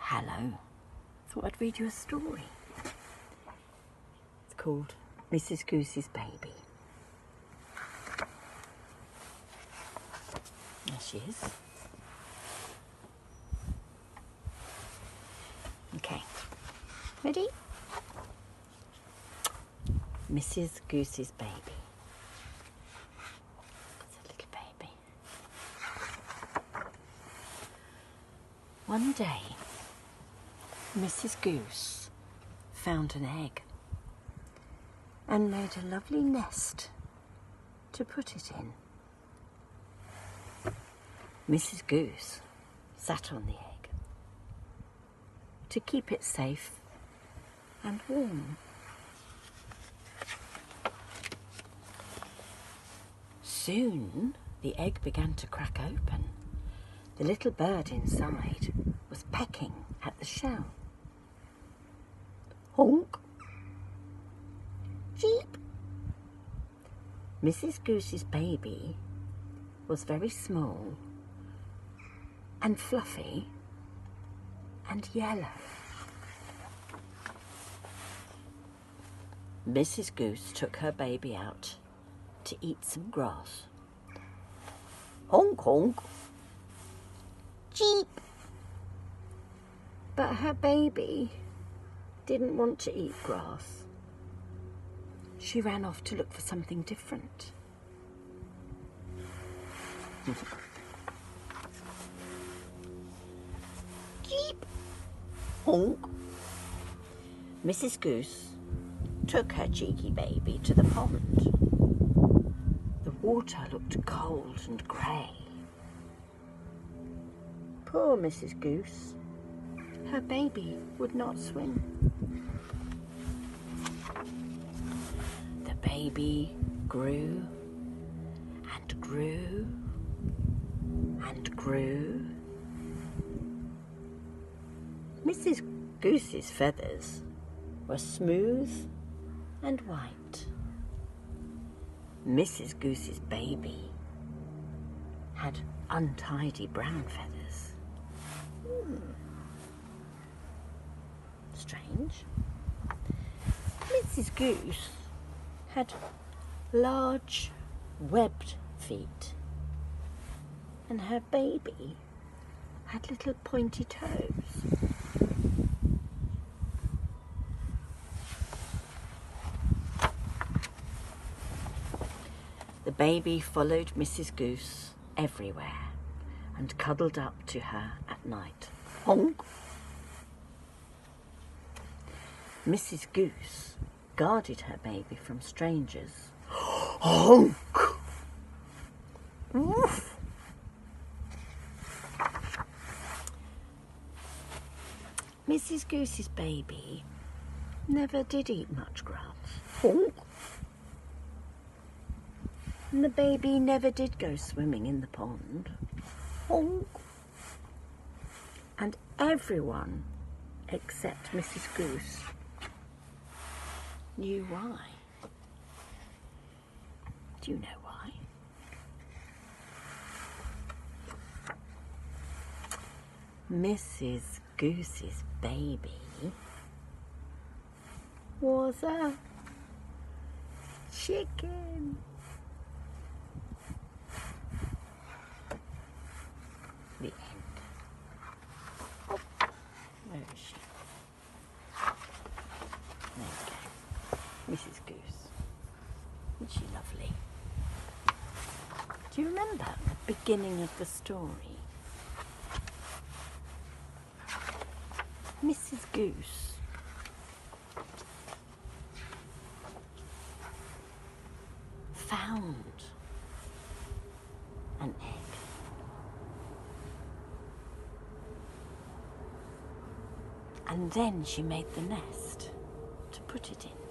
Hello. Thought I'd read you a story. It's called Mrs Goose's Baby. There she is. Okay. Ready? Mrs Goose's Baby. It's a little baby. One day, Mrs Goose found an egg and made a lovely nest to put it in. Mrs Goose sat on the egg to keep it safe and warm. Soon the egg began to crack open. The little bird inside was pecking at the shell. Honk! Cheep! Mrs Goose's baby was very small and fluffy and yellow. Mrs Goose took her baby out to eat some grass. Honk, honk. Cheep! But her baby didn't want to eat grass. She ran off to look for something different. Cheep! Honk! Mrs Goose took her cheeky baby to the pond. The water looked cold and grey. Poor Mrs Goose. Her baby would not swim. The baby grew and grew and grew. Mrs Goose's feathers were smooth and white. Mrs Goose's baby had untidy brown feathers. Strange. Mrs Goose had large webbed feet, and her baby had little pointy toes. The baby followed Mrs Goose everywhere and cuddled up to her at night. Honk! Mrs Goose guarded her baby from strangers. Honk! Woof! Mrs Goose's baby never did eat much grass. Honk! And the baby never did go swimming in the pond. Honk! And everyone except Mrs Goose knew why. Do you know why? Mrs Goose's baby was a chicken. The end. Oh, where is she? There we go. Mrs Goose. Isn't she lovely? Do you remember the beginning of the story? Mrs Goose found an egg. And then she made the nest to put it in.